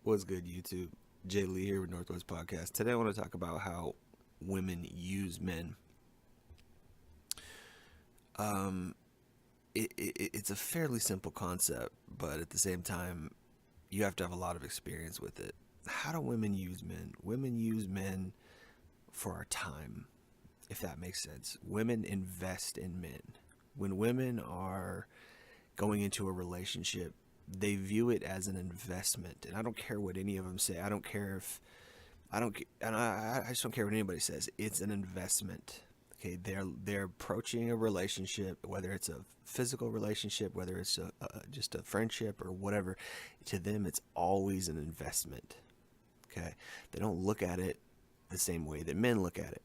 What's good, YouTube? Jay Lee here with Northwest Podcast. Today I want to talk about how women use men. Um, it's a fairly simple concept, but at the same time, you have to have a lot of experience with it. How do women use men? Women use men for our time, if that makes sense. Women invest in men. When women are going into a relationship, they view it as an investment. And I don't care what any of them say. I don't care if I don't, and I just don't care what anybody says. It's an investment. Okay, they're approaching a relationship, whether it's a physical relationship, whether it's just a friendship or whatever. To them, it's always an investment. Okay, they don't look at it the same way that men look at it.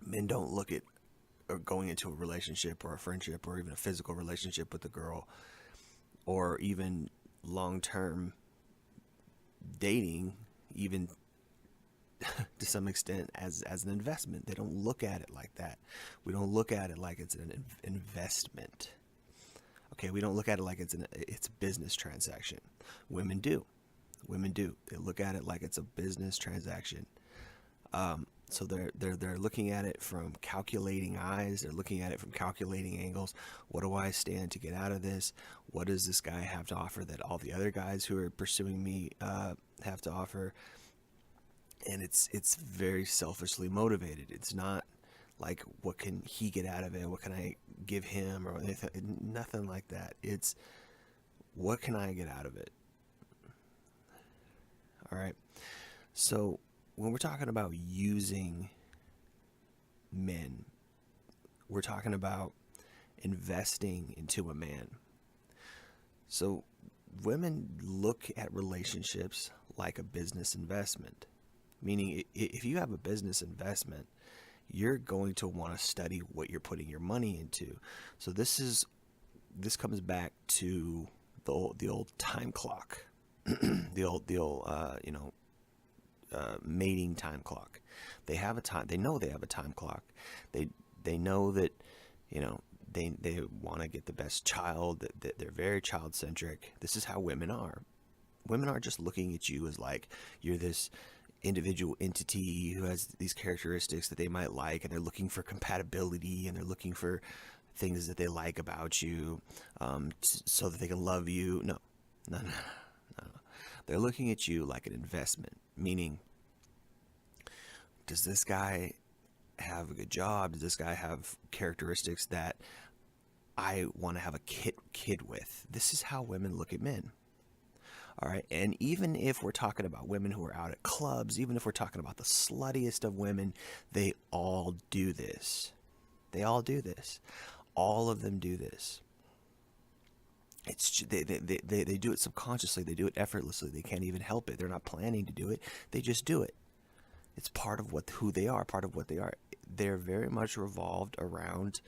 Men don't look at or going into a relationship or a friendship or even a physical relationship with a girl or even long term dating, even to some extent as an investment. They don't look at it like that. We don't look at it like it's an investment. Okay, we don't look at it like it's a business transaction. Women do. Women do. They look at it like it's a business transaction. So they're looking at it from calculating eyes. They're looking at it from calculating angles. What do I stand to get out of this? What does this guy have to offer that all the other guys who are pursuing me have to offer? And it's very selfishly motivated. It's not like what can he get out of it? What can I give him or anything? Nothing like that. It's what can I get out of it? All right. So when we're talking about using men, we're talking about investing into a man. So women look at relationships like a business investment, meaning if you have a business investment, you're going to want to study what you're putting your money into. So this comes back to the old time clock, the old mating time clock. They have a time. They know they have a time clock. They know that they want to get the best child. That they're very child centric. This is how women are. Women are just looking at you as like you're this individual entity who has these characteristics that they might like, and they're looking for compatibility, and they're looking for things that they like about you, so that they can love you. No. They're looking at you like an investment, meaning, does this guy have a good job? Does this guy have characteristics that I want to have a kid with? This is how women look at men. All right. And even if we're talking about women who are out at clubs, even if we're talking about the sluttiest of women, they all do this. They all do this. All of them do this. It's they do it subconsciously. They do it effortlessly. They can't even help it. They're not planning to do it. They just do it. It's part of who they are. Part of what they are. They're very much revolved around,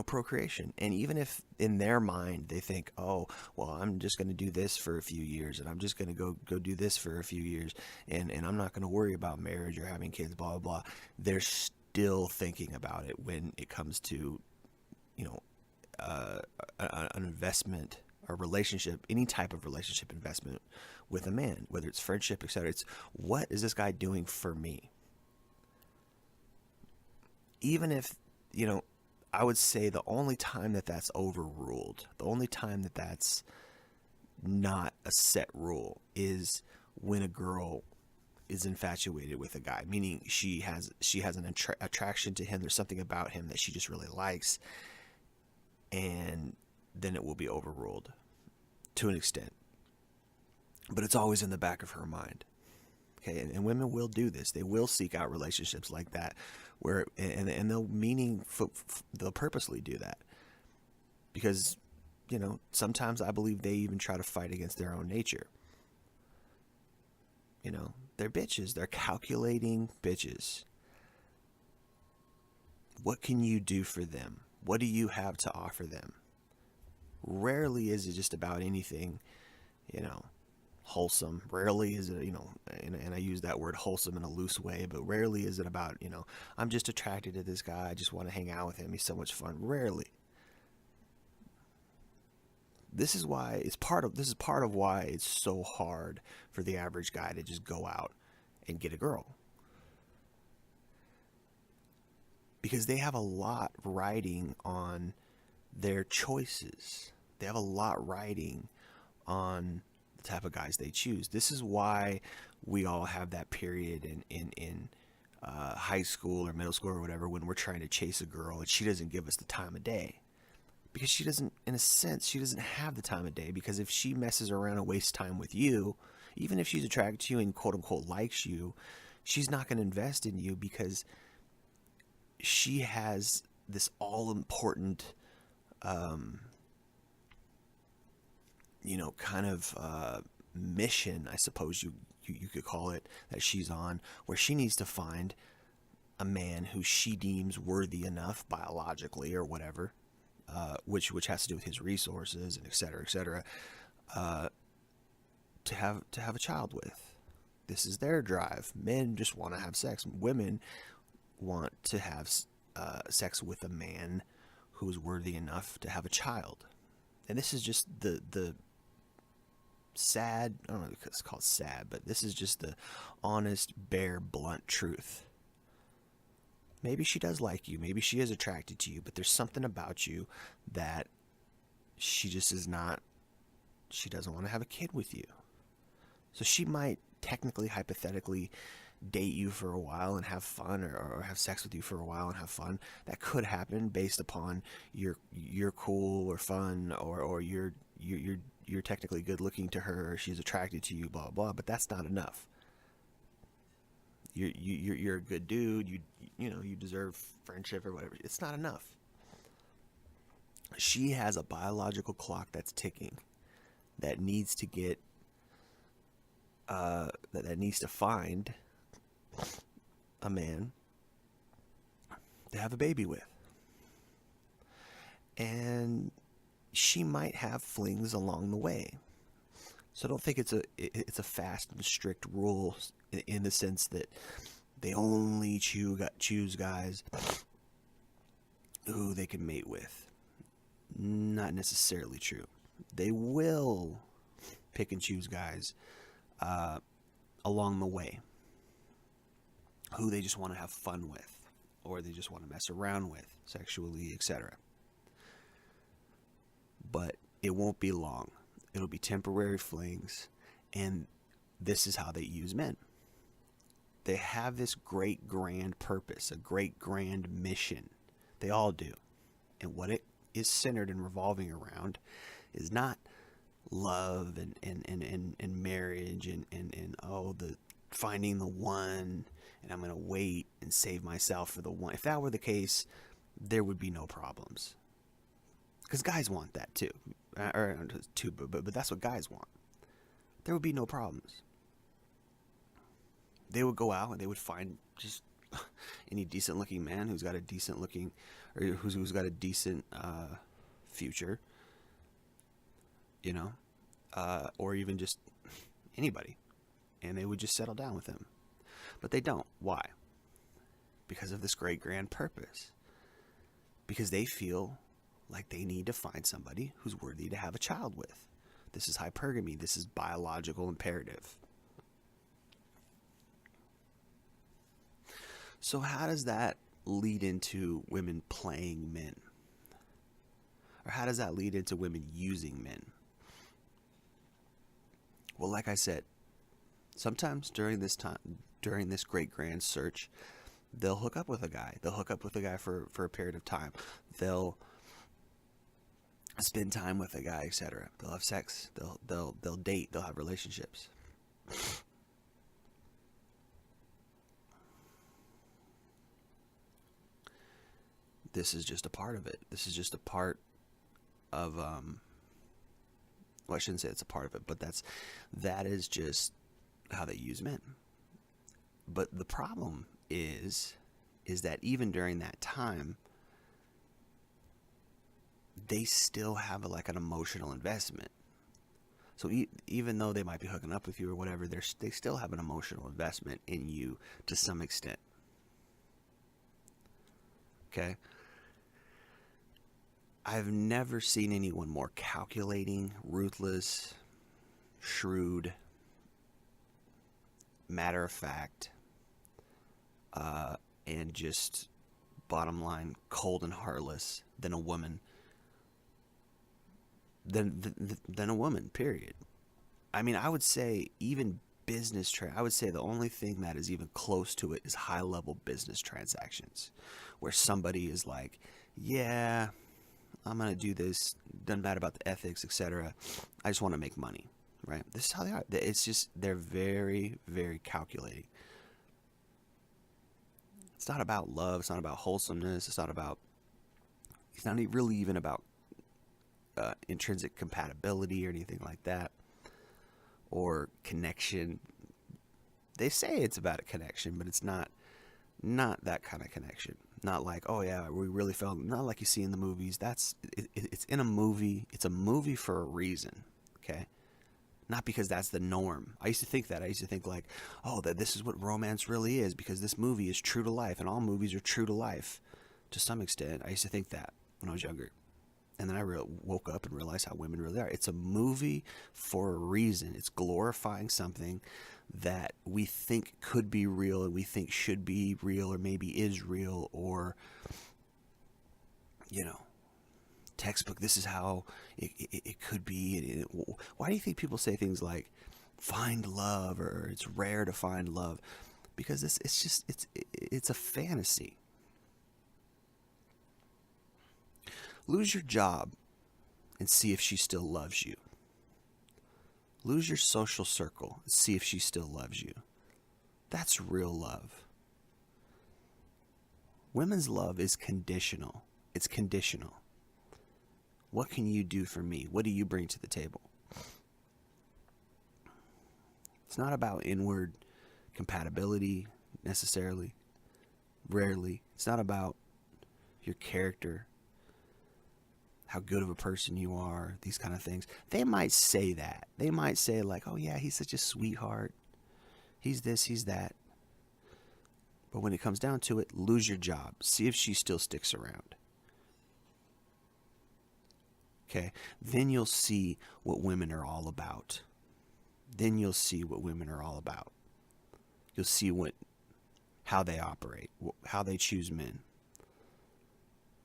procreation. And even if in their mind they think, oh, well, I'm just going to do this for a few years, and I'm just going to go do this for a few years, and I'm not going to worry about marriage or having kids, blah blah blah. They're still thinking about it when it comes to, an investment, a relationship, any type of relationship investment with a man, whether it's friendship, etc. It's what is this guy doing for me? Even if, I would say the only time that that's overruled, the only time that that's not a set rule is when a girl is infatuated with a guy, meaning she has an attraction to him. There's something about him that she just really likes, and then it will be overruled to an extent. But it's always in the back of her mind. Okay, and women will do this. They will seek out relationships like that, where and they'll purposely do that, because sometimes I believe they even try to fight against their own nature. They're bitches. They're calculating bitches. What can you do for them? What do you have to offer them? Rarely is it just about anything, wholesome. Rarely is it, and I use that word wholesome in a loose way, but rarely is it about, I'm just attracted to this guy. I just want to hang out with him. He's so much fun. Rarely. this is part of why it's so hard for the average guy to just go out and get a girl, because they have a lot riding on their choices. They have a lot riding on the type of guys they choose. This is why we all have that period in high school or middle school or whatever, when we're trying to chase a girl and she doesn't give us the time of day. Because she doesn't, in a sense, she doesn't have the time of day. Because if she messes around and wastes time with you, even if she's attracted to you and quote unquote likes you, she's not going to invest in you, because she has this all important, kind of mission, I suppose you could call it, that she's on, where she needs to find a man who she deems worthy enough biologically or whatever, which has to do with his resources and et cetera, to have a child with. This is their drive. Men just want to have sex. Women want to have sex with a man who's worthy enough to have a child. And this is just the sad, I don't know if it's called sad, but this is just the honest, bare, blunt truth. Maybe she does like you, maybe she is attracted to you, but there's something about you that she just is not, she doesn't want to have a kid with you. So she might technically, hypothetically, date you for a while and have fun, or have sex with you for a while and have fun. That could happen based upon you're cool or fun, or you're technically good looking to her, or she's attracted to you, blah blah. But that's not enough. You're a good dude. You deserve friendship or whatever. It's not enough. She has a biological clock that's ticking, that needs to get that needs to find a man to have a baby with. And she might have flings along the way. So don't think it's a fast and strict rule in the sense that they only choose guys who they can mate with. Not necessarily true. They will pick and choose guys along the way who they just want to have fun with, or they just want to mess around with sexually, etc. But it won't be long. It'll be temporary flings, and this is how they use men. They have this great grand purpose, a great grand mission. They all do. And what it is centered and revolving around is not love and marriage and the finding the one, and I'm going to wait and save myself for the one. If that were the case, there would be no problems. Because guys want that too. But that's what guys want. There would be no problems. They would go out and they would find just any decent looking man who's got a decent looking, or who's got a decent future, or even just anybody, and they would just settle down with him. But they don't. Why? Because of this great grand purpose. Because they feel like they need to find somebody who's worthy to have a child with. This is hypergamy. This is biological imperative. So how does that lead into women playing men? Or how does that lead into women using men? Well, like I said, sometimes during this great grand search, they'll hook up with a guy. They'll hook up with a guy for a period of time. They'll spend time with a guy, etc. They'll have sex. They'll date. They'll have relationships. This is just a part of it. This is just a part of well, I shouldn't say it's a part of it, but that is just how they use men. But the problem is that even during that time, they still have like an emotional investment. So even though they might be hooking up with you or whatever, they still have an emotional investment in you to some extent. Okay? I've never seen anyone more calculating, ruthless, shrewd, matter of fact, and just bottom line cold and heartless than a woman. Than a woman. Period. I mean, I would say even I would say the only thing that is even close to it is high level business transactions, where somebody is like, yeah, I'm gonna do this. Doesn't matter about the ethics, etc. I just want to make money, right? This is how they are. It's just they're very, very calculating. It's not about love. It's not about wholesomeness. It's not about. It's not really even about intrinsic compatibility or anything like that, or connection. They say it's about a connection, but it's not that kind of connection. Not like, oh yeah, we really felt. Not like you see in the movies. It's in a movie. It's a movie for a reason. Okay, not because that's the norm. I used to think that. I used to think like, oh, that this is what romance really is because this movie is true to life, and all movies are true to life to some extent. I used to think that when I was younger. And then I woke up and realized how women really are. It's a movie for a reason. It's glorifying something that we think could be real and we think should be real or maybe is real, or, you know, textbook, this is how it could be. Why do you think people say things like find love or it's rare to find love? Because it's a fantasy. Lose your job and see if she still loves you. Lose your social circle and see if she still loves you. That's real love. Women's love is conditional. It's conditional. What can you do for me? What do you bring to the table? It's not about inward compatibility necessarily. Rarely. It's not about your character, how good of a person you are, these kind of things. They might say that. They might say like, oh yeah, he's such a sweetheart. He's this, he's that. But when it comes down to it, lose your job. See if she still sticks around. Okay? Then you'll see what women are all about. Then you'll see what women are all about. You'll see how they operate, how they choose men.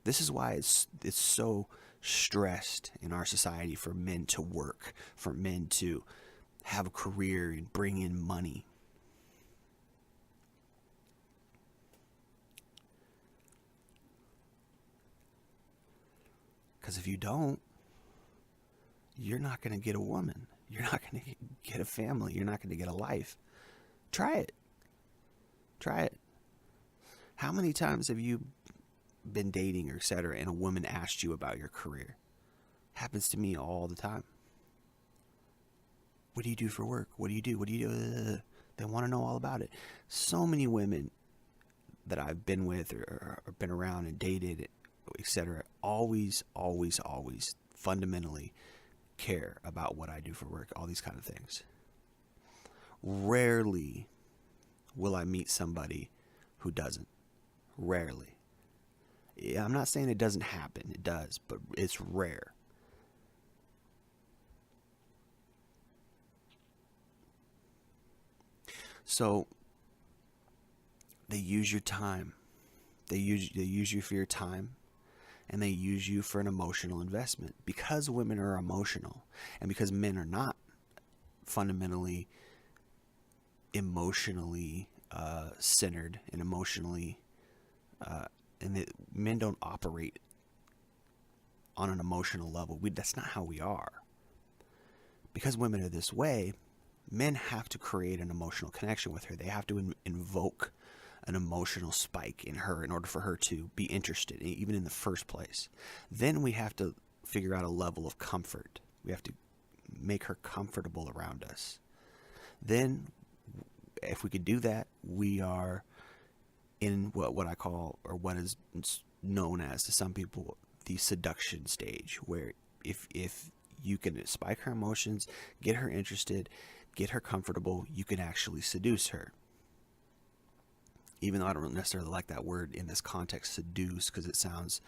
This is why it's so stressed in our society for men to work, for men to have a career and bring in money. Because if you don't, you're not going to get a woman. You're not going to get a family. You're not going to get a life. Try it. Try it. How many times have you been dating or etc. and a woman asked you about your career? Happens to me all the time. What do you do for work? What do you do? What do you do? They want to know all about it. So many women that I've been with or been around and dated, etc., always fundamentally care about what I do for work, all these kind of things. Rarely will I meet somebody who doesn't. Rarely. I'm not saying it doesn't happen. It does, but it's rare. So they use your time. They use you for your time, and they use you for an emotional investment. Because women are emotional, and because men are not fundamentally emotionally centered and emotionally and men don't operate on an emotional level. That's not how we are. Because women are this way, men have to create an emotional connection with her. They have to invoke an emotional spike in her in order for her to be interested, even in the first place. Then we have to figure out a level of comfort. We have to make her comfortable around us. Then, if we could do that, we are in what I call, or what is known as to some people, the seduction stage, where if you can spike her emotions, get her interested, get her comfortable, you can actually seduce her. Even though I don't necessarily like that word in this context, seduce, because it sounds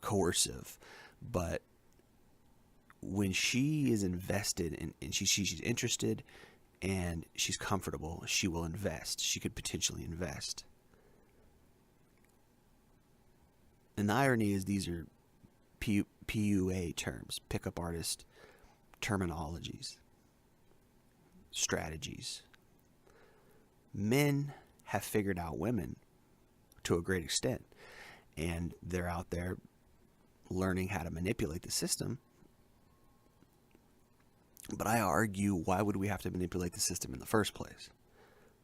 coercive, but when she is invested and she's interested and she's comfortable, she will invest. She could potentially invest. And the irony is these are PUA terms, pickup artist terminologies, strategies. Men have figured out women to a great extent, and they're out there learning how to manipulate the system. But I argue, why would we have to manipulate the system in the first place?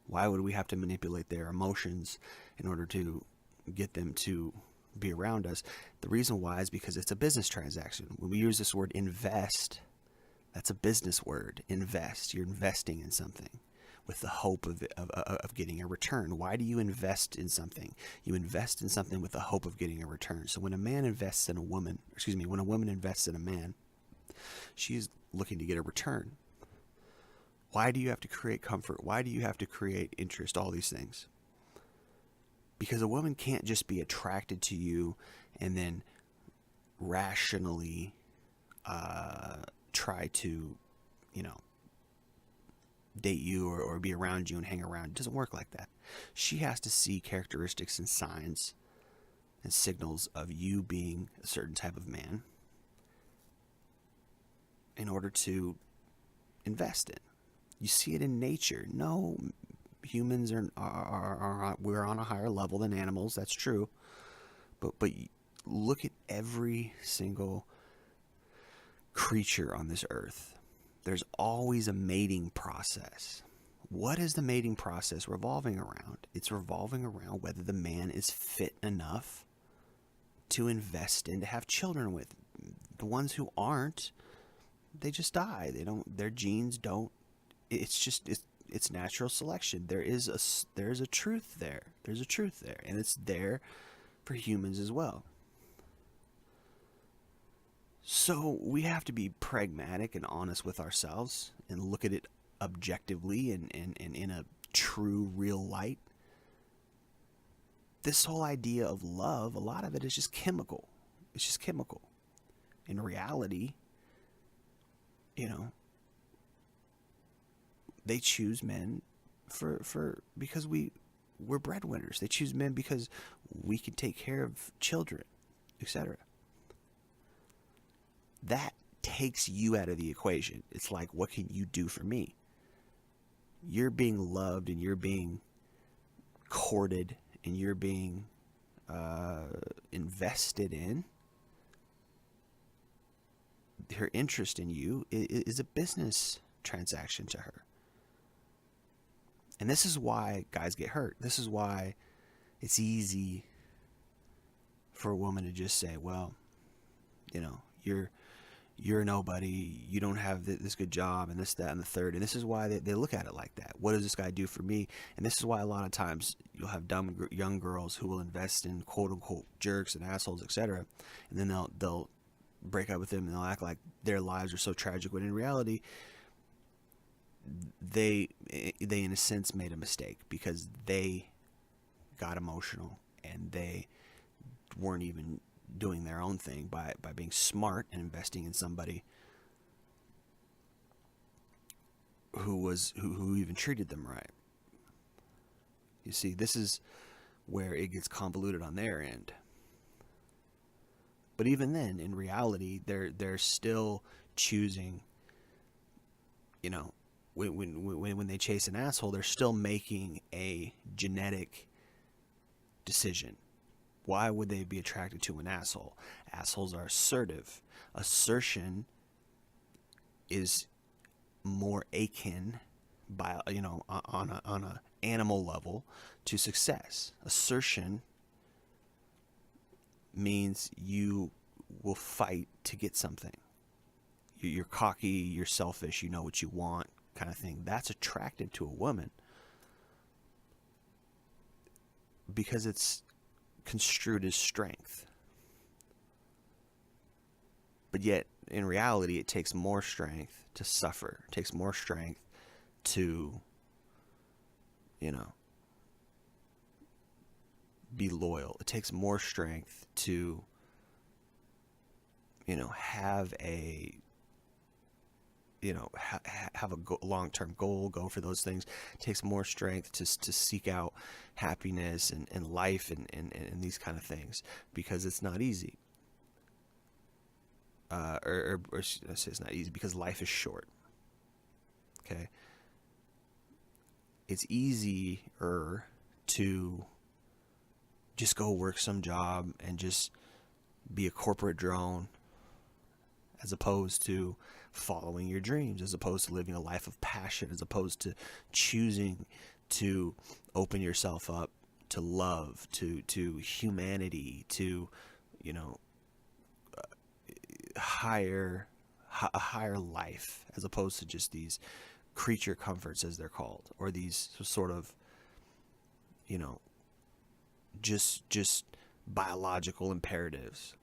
Why would we have to manipulate their emotions in order to get them to be around us? The reason why is because it's a business transaction. When we use this word invest, that's a business word. Invest. You're investing in something with the hope of getting a return. Why do you invest in something? You invest in something with the hope of getting a return. So when a man invests in a woman, when a woman invests in a man, she's looking to get a return. Why do you have to create comfort? Why do you have to create interest? All these things. Because a woman can't just be attracted to you and then rationally try to, date you or be around you and hang around. It doesn't work like that. She has to see characteristics and signs and signals of you being a certain type of man in order to invest in. You see it in nature. No, humans are we're on a higher level than animals. That's true. But look at every single creature on this earth. There's always a mating process. What is the mating process revolving around? It's revolving around whether the man is fit enough to invest in, to have children with. The ones who aren't, they just die. Their genes don't. It's natural selection. There's a truth there. There's a truth there, and it's there for humans as well. So we have to be pragmatic and honest with ourselves and look at it objectively and in a true, real light. This whole idea of love, a lot of it is just chemical. It's just chemical. In reality, they choose men because we're breadwinners. They choose men because we can take care of children, etc. That takes you out of the equation. It's like, what can you do for me? You're being loved and you're being courted and you're being invested in. Her interest in you is a business transaction to her. And this is why guys get hurt. This is why it's easy for a woman to just say, well, you're nobody, you don't have this good job, and this, that, and the third. And this is why they look at it like that. What does this guy do for me? And this is why a lot of times you'll have dumb young girls who will invest in quote-unquote jerks and assholes, etc. And then they'll break up with them and they'll act like their lives are so tragic, when in reality, they in a sense made a mistake because they got emotional and they weren't even doing their own thing by being smart and investing in somebody who even treated them right. You see, this is where it gets convoluted on their end. But even then, in reality, they're still choosing, when they chase an asshole, they're still making a genetic decision. Why would they be attracted to an asshole? Assholes are assertive. Assertion is more akin on a animal level to success. Assertion means you will fight to get something. You're cocky, you're selfish, you know what you want, kind of thing. That's attractive to a woman because it's construed as strength. But yet, in reality, it takes more strength to suffer. It takes more strength to, be loyal. It takes more strength to have a have a long-term goal, go for those things. It takes more strength to seek out happiness and life and these kind of things, because it's not easy. Or should I say it's not easy because life is short. Okay, it's easier to just go work some job and just be a corporate drone, as opposed to following your dreams, as opposed to living a life of passion, as opposed to choosing to open yourself up to love, to humanity, to you know a higher life, as opposed to just these creature comforts, as they're called, or these sort of you know just biological imperatives.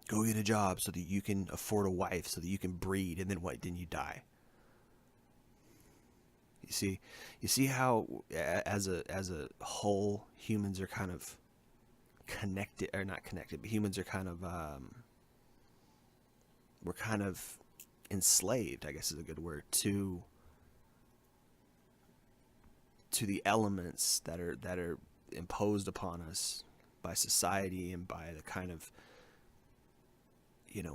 Go get a job so that you can afford a wife, so that you can breed, and then what? Then you die. You see how as a whole, humans are kind of connected, or not connected, but humans are kind of we're kind of enslaved, I guess is a good word, to the elements that are imposed upon us by society and by the kind of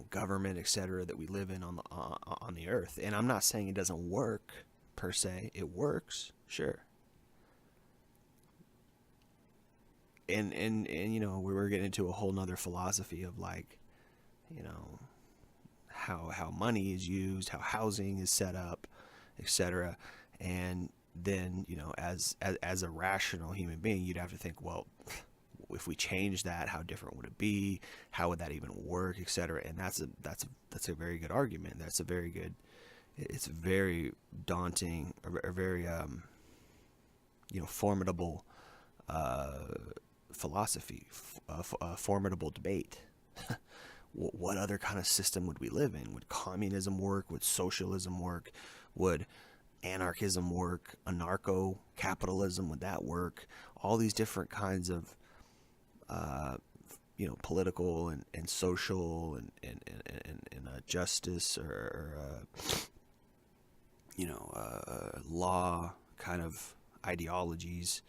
government, etc., that we live in on the earth. And I'm not saying it doesn't work per se. It works, sure. And we were getting into a whole nother philosophy of like, how money is used, how housing is set up, etc. And then, as a rational human being, you'd have to think, well, if we change that, how different would it be? How would that even work, etc.? And that's a very good argument. It's a very daunting, or very formidable philosophy, formidable debate. What other kind of system would we live in? Would communism work? Would socialism work? Would anarchism work? Anarcho-capitalism, would that work? All these different kinds of political and social and justice, or law kind of ideologies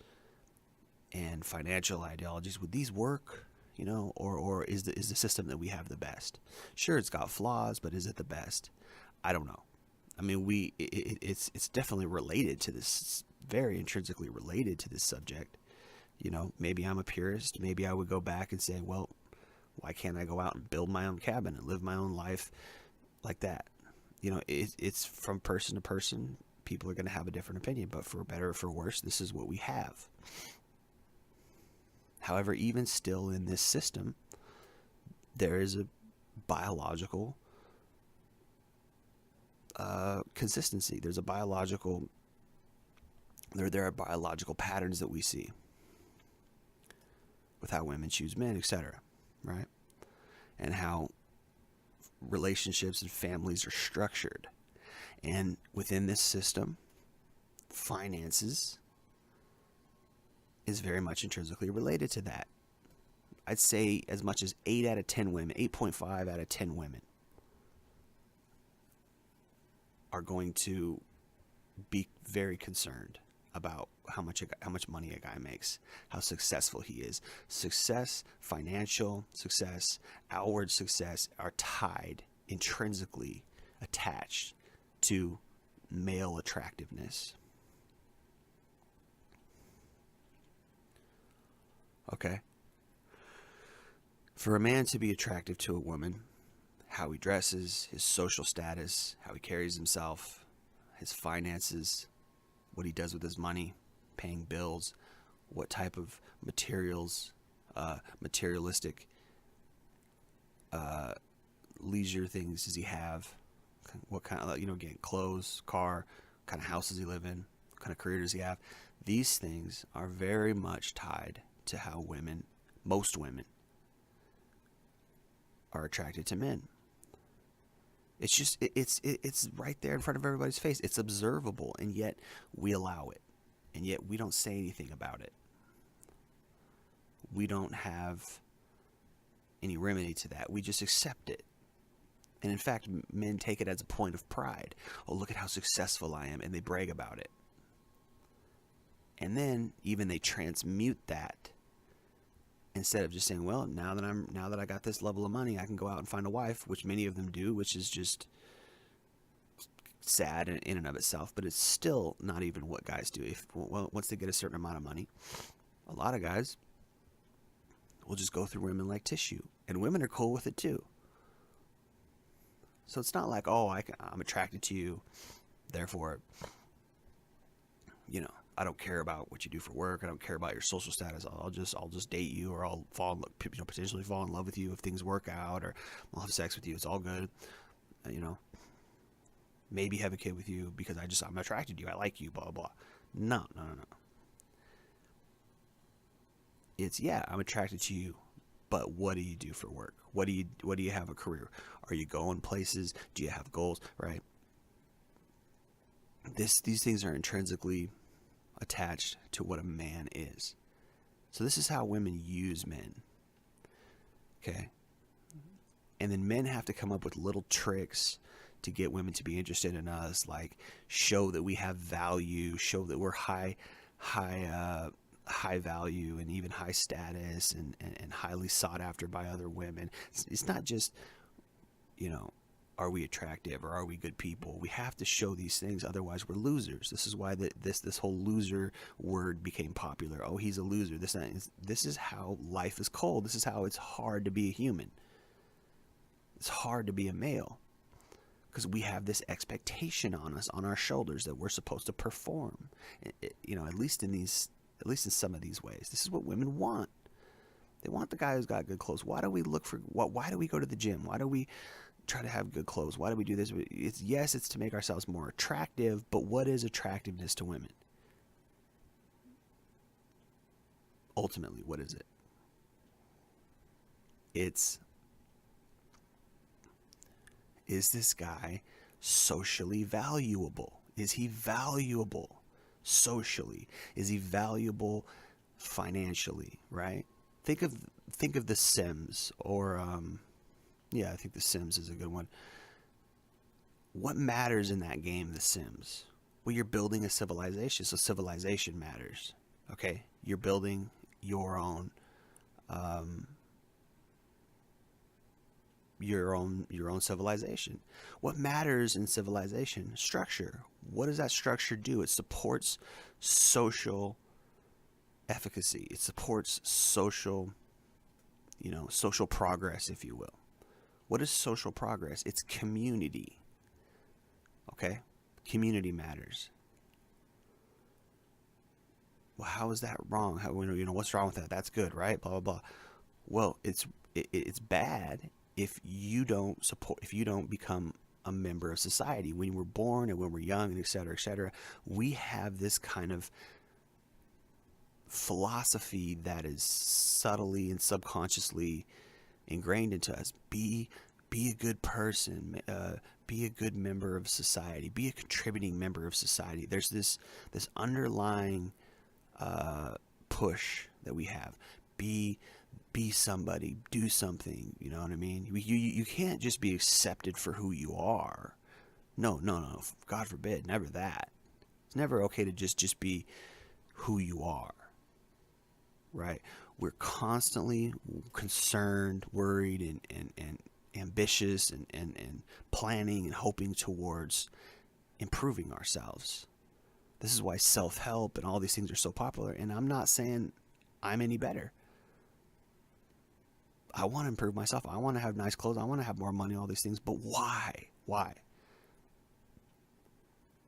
and financial ideologies, would these work? Or is the system that we have the best? Sure, it's got flaws, but is it the best? I don't know. I mean, it's definitely related to this, very intrinsically related to this subject. Maybe I'm a purist. Maybe I would go back and say, well, why can't I go out and build my own cabin and live my own life like that? It's from person to person. People are going to have a different opinion, but for better or for worse, this is what we have. However, even still in this system, there is a biological consistency. There are biological patterns that we see with how women choose men, etc., right? And how relationships and families are structured. And within this system, finances is very much intrinsically related to that. I'd say as much as 8 out of 10 women, 8.5 out of 10 women are going to be very concerned about how much money a guy makes, how successful he is. Success, financial success, outward success are tied, intrinsically attached to male attractiveness. Okay. For a man to be attractive to a woman, how he dresses, his social status, how he carries himself, his finances, what he does with his money, paying bills, what type of materialistic leisure things does he have, what kind of, again, clothes, car, what kind of house does he live in, what kind of career does he have. These things are very much tied to how most women are attracted to men. It's just, it's right there in front of everybody's face. It's observable, and yet we allow it. And yet we don't say anything about it. We don't have any remedy to that. We just accept it. And in fact, men take it as a point of pride. Oh, look at how successful I am, and they brag about it. And then even they transmute that. Instead of just saying, well, now that I got this level of money, I can go out and find a wife, which many of them do, which is just sad in and of itself, but it's still not even what guys do. Once they get a certain amount of money, a lot of guys will just go through women like tissue, and women are cool with it too. So it's not like, oh, I'm attracted to you, therefore, I don't care about what you do for work. I don't care about your social status. I'll just date you, or I'll potentially fall in love with you if things work out, or I'll have sex with you. It's all good. Maybe have a kid with you because I'm attracted to you. I like you. Blah blah. No. It's, yeah, I'm attracted to you, but what do you do for work? What do you have a career? Are you going places? Do you have goals? Right. These things are intrinsically attached to what a man is. So this is how women use men. Okay. And then men have to come up with little tricks to get women to be interested in us, like show that we have value, show that we're high value and even high status and highly sought after by other women. It's not just, are we attractive or are we good people? We have to show these things, otherwise we're losers. This is why this whole loser word became popular. Oh, he's a loser. This is how life is cold. This is how it's hard to be a human. It's hard to be a male because we have this expectation on us, on our shoulders, that we're supposed to perform. At least in some of these ways. This is what women want. They want the guy who's got good clothes. Why do we why do we go to the gym? Why do we try to have good clothes? Why do we do this? It's to make ourselves more attractive, but what is attractiveness to women? Ultimately, what is it? Is this guy socially valuable? Is he valuable socially? Is he valuable financially, right? Think of The Sims, or I think The Sims is a good one. What matters in that game, The Sims? Well, you're building a civilization, so civilization matters. Okay? You're building your own civilization. What matters in civilization? Structure. What does that structure do? It supports social efficacy. It supports social progress, if you will. What is social progress? It's community. Okay? Community matters. Well, how is that wrong? What's wrong with that? That's good, right? Blah, blah, blah. Well, it's bad if you don't become a member of society. When we're born and when we're young and et cetera, we have this kind of philosophy that is subtly and subconsciously ingrained into us. Be a good person, be a good member of society, be a contributing member of society. There's this underlying push that we have. Be somebody, do something, you know what I mean? You can't just be accepted for who you are. No, God forbid, never that. It's never okay to just be who you are, right? We're constantly concerned, worried, and ambitious and planning and hoping towards improving ourselves. This is why self-help and all these things are so popular, and I'm not saying I'm any better. I want to improve myself. I want to have nice clothes. I want to have more money, all these things. But why? Why?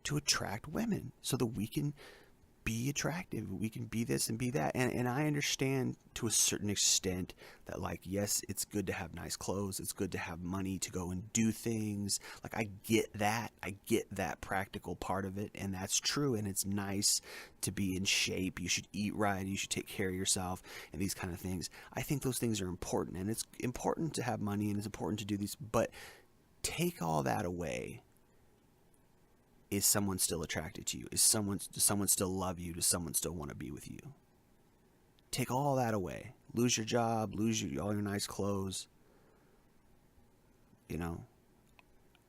To attract women so that we can be attractive. We can be this and be that. And I understand to a certain extent that, like, yes, it's good to have nice clothes. It's good to have money to go and do things. Like, I get that. I get that practical part of it. And that's true. And it's nice to be in shape. You should eat right. You should take care of yourself and these kind of things. I think those things are important. And it's important to have money and it's important to do these. But take all that away. Is someone still attracted to you? Does someone still love you? Does someone still want to be with you? Take all that away. lose your job, all your nice clothes, you know,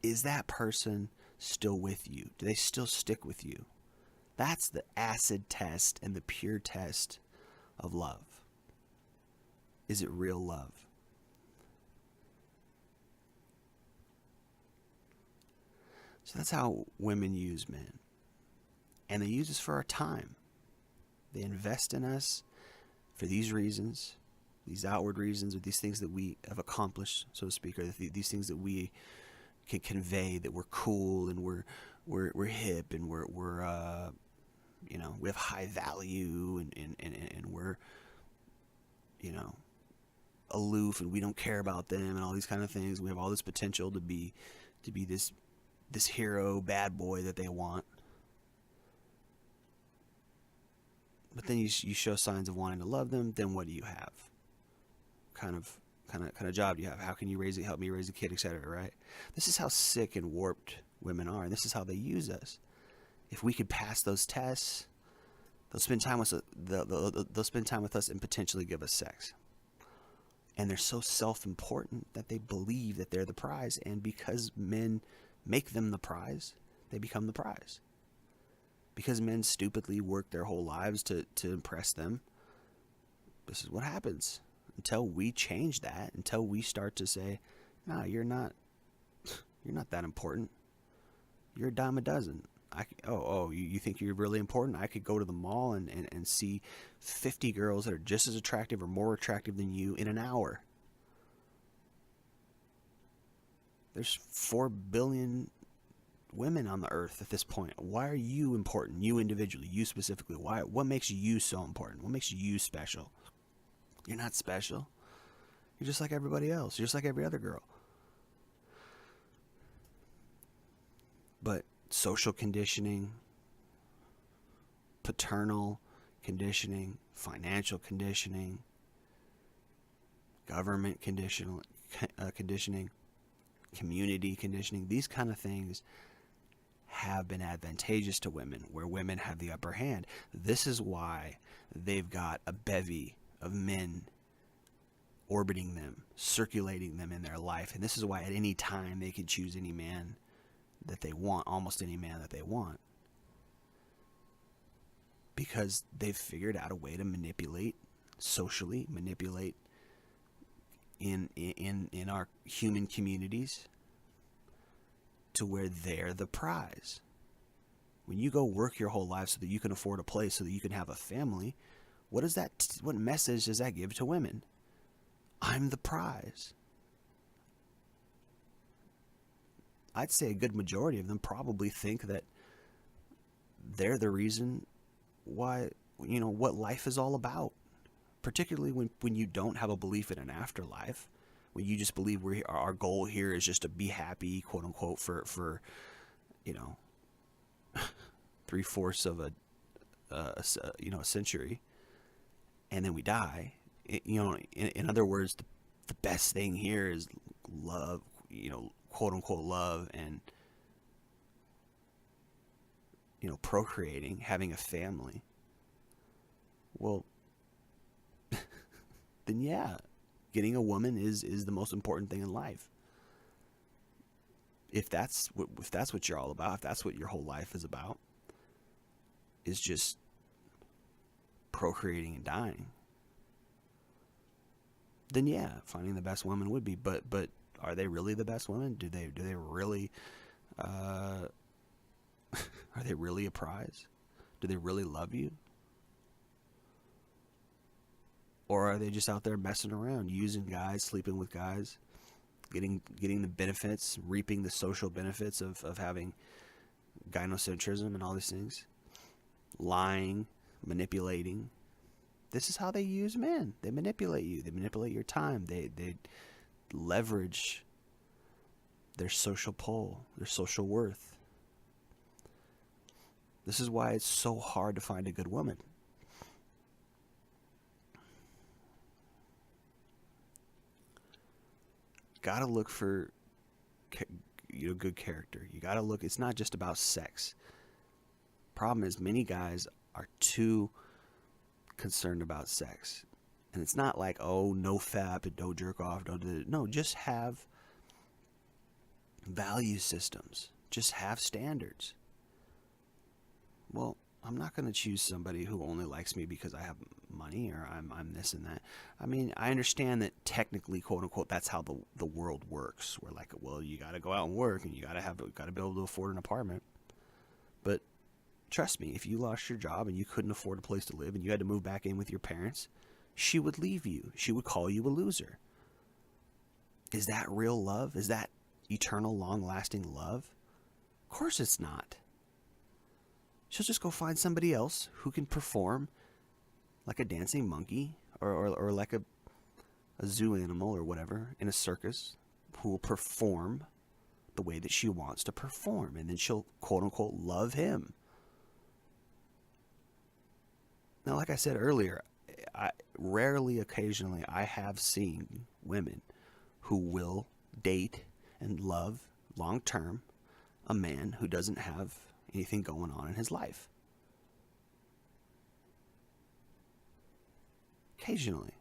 is that person still with you? Do they still stick with you? That's the acid test and the pure test of love. Is it real love? So that's how women use men. And they use us for our time. They invest in us for these reasons, these outward reasons, or these things that we have accomplished, so to speak, or these things that we can convey, that we're cool and we're hip and we're you know, we have high value and we're, you know, aloof and we don't care about them and all these kind of things. We have all this potential to be this hero bad boy that they want. But then you show signs of wanting to love them, then what do you have? Kind of job do you have? How can you help me raise a kid, etc., right? This is how sick and warped women are, and this is how they use us. If we could pass those tests, they'll spend time with us, they'll spend time with us and potentially give us sex. And they're so self-important that they believe that they're the prize, and because men make them the prize, they become the prize. Because men stupidly work their whole lives to impress them, this is what happens. Until we change that, until we start to say, no, you're not that important. You're a dime a dozen. You think you're really important? I could go to the mall and see 50 girls that are just as attractive or more attractive than you in an hour. There's 4 billion women on the earth at this point. Why are you important? You individually, you specifically. Why? What makes you so important? What makes you special? You're not special. You're just like everybody else. You're just like every other girl. But social conditioning, paternal conditioning, financial conditioning, government conditioning, community conditioning, these kind of things have been advantageous to women, where women have the upper hand. This is why they've got a bevy of men orbiting them, circulating them in their life. And this is why at any time they can choose any man that they want, almost any man that they want. Because they've figured out a way to manipulate socially, manipulate in our human communities to where they're the prize. When you go work your whole life so that you can afford a place, so that you can have a family, what message does that give to women? I'm the prize. I'd say a good majority of them probably think that they're the reason why, you know, what life is all about. Particularly when you don't have a belief in an afterlife, when you just believe our goal here is just to be happy, quote unquote, for you know, 3/4 of a century, and then we die. In other words, the best thing here is love, you know, quote unquote love, and you know, procreating, having a family. Well, then yeah, getting a woman is the most important thing in life. If that's what you're all about, if that's what your whole life is about, is just procreating and dying, then yeah, finding the best woman would be. But are they really the best women? Do they really are they really a prize? Do they really love you? Or are they just out there messing around, using guys, sleeping with guys, getting the benefits, reaping the social benefits of having gynocentrism and all these things? Lying, manipulating. This is how they use men. They manipulate you. They manipulate your time. They leverage their social pull, their social worth. This is why it's so hard to find a good woman. Gotta look for good character. You gotta look. It's not just about sex. Problem is, many guys are too concerned about sex, And it's not like, oh, no fap and don't jerk off. Don't do it. No, just have value systems. Just have standards. Well, I'm not going to choose somebody who only likes me because I have money or I'm this and that. I mean, I understand that technically, quote unquote, that's how the world works. We're like, well, you got to go out and work and you got to be able to afford an apartment. But trust me, if you lost your job and you couldn't afford a place to live and you had to move back in with your parents, she would leave you. She would call you a loser. Is that real love? Is that eternal, long-lasting love? Of course it's not. She'll just go find somebody else who can perform like a dancing monkey or like a zoo animal or whatever in a circus, who will perform the way that she wants to perform. And then she'll, quote unquote, love him. Now, like I said earlier, occasionally, I have seen women who will date and love long term a man who doesn't have anything going on in his life. Occasionally.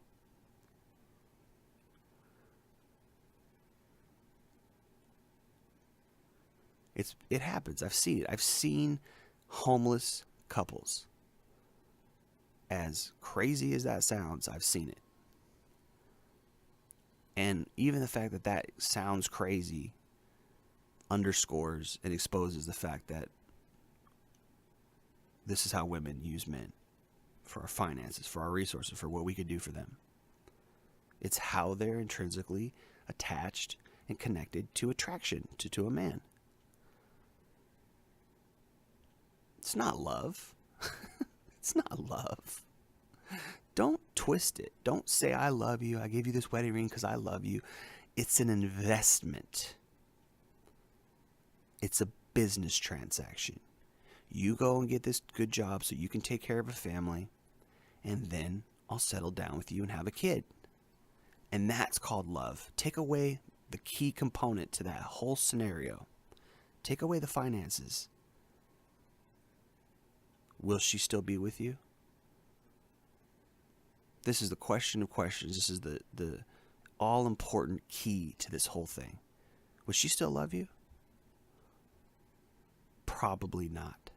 It happens. I've seen it. I've seen homeless couples. As crazy as that sounds, I've seen it. And even the fact that that sounds crazy underscores and exposes the fact that this is how women use men for our finances, for our resources, for what we could do for them. It's how they're intrinsically attached and connected to attraction to a man. It's not love. It's not love. Don't twist it. Don't say, I love you. I gave you this wedding ring because I love you. It's an investment. It's a business transaction. You go and get this good job so you can take care of a family, and then I'll settle down with you and have a kid. And that's called love. Take away the key component to that whole scenario. Take away the finances. Will she still be with you? This is the question of questions. This is the all-important key to this whole thing. Would she still love you? Probably not.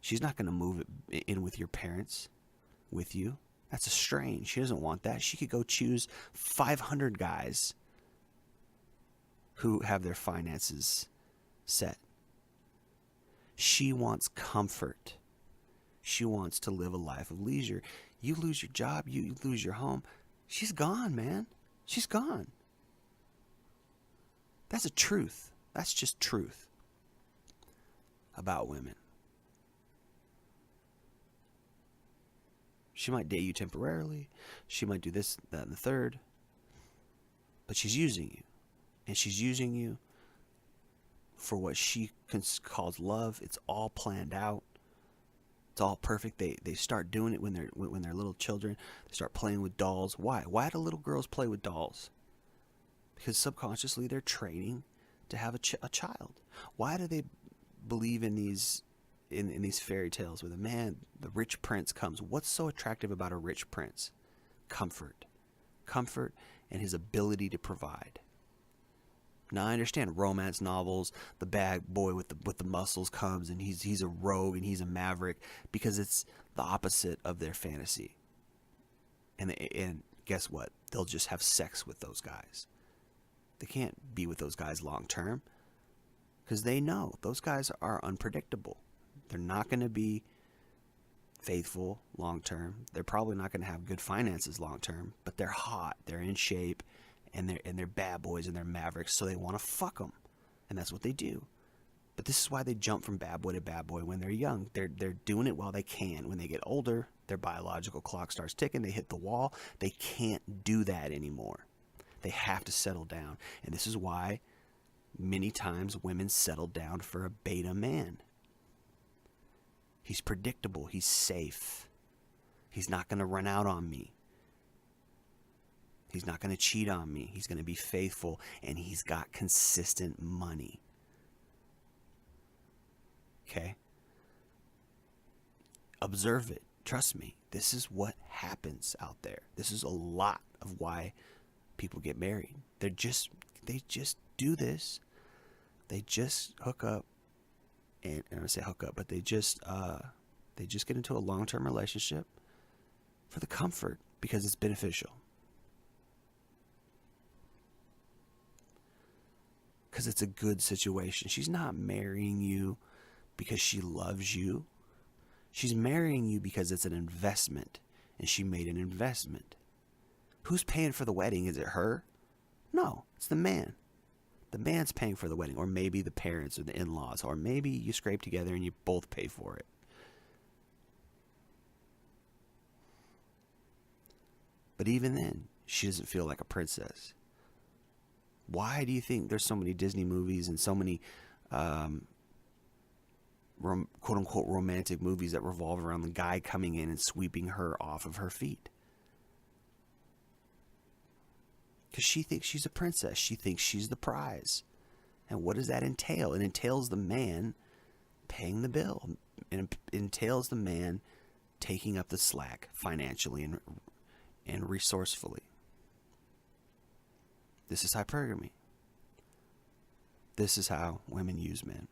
She's not going to move in with your parents with you. That's a strain. She doesn't want that. She could go choose 500 guys who have their finances set. She wants comfort. She wants to live a life of leisure. You lose your job, you lose your home. She's gone, man. She's gone. That's a truth. That's just truth about women. She might date you temporarily. She might do this, that, and the third. But she's using you. And she's using you for what she calls love. It's all planned out. It's all perfect. They start doing it when they're little children. They start playing with dolls. Why? Why do little girls play with dolls? Because subconsciously they're training to have a child. Why do they believe in these fairy tales where the rich prince comes? What's so attractive about a rich prince? Comfort and his ability to provide. Now I understand romance novels, the bad boy with the muscles comes and he's a rogue and he's a maverick because it's the opposite of their fantasy. And guess what? They'll just have sex with those guys. They can't be with those guys long term because they know those guys are unpredictable. They're not going to be faithful long term. They're probably not going to have good finances long term, but they're hot, they're in shape. And they're bad boys and they're mavericks, so they want to fuck them, and that's what they do. But this is why they jump from bad boy to bad boy when they're young. They're doing it while they can. When they get older, their biological clock starts ticking. They hit the wall. They can't do that anymore. They have to settle down, and this is why many times women settle down for a beta man. He's predictable. He's safe. He's not going to run out on me. He's not going to cheat on me. He's going to be faithful, and he's got consistent money. Okay? Observe it. Trust me, this is what happens out there. This is a lot of why people get married. They just do this. They just hook up, and I say hook up, but they just get into a long-term relationship for the comfort because it's beneficial. Because it's a good situation. She's not marrying you because she loves you. She's marrying you because it's an investment, and she made an investment. Who's paying for the wedding? Is it her? No, it's the man. The man's paying for the wedding, or maybe the parents or the in-laws, or maybe you scrape together and you both pay for it. But even then, she doesn't feel like a princess. Why do you think there's so many Disney movies and so many quote-unquote romantic movies that revolve around the guy coming in and sweeping her off of her feet? Because she thinks she's a princess. She thinks she's the prize. And what does that entail? It entails the man paying the bill. It entails the man taking up the slack financially and resourcefully. This is hypergamy. This is how women use men.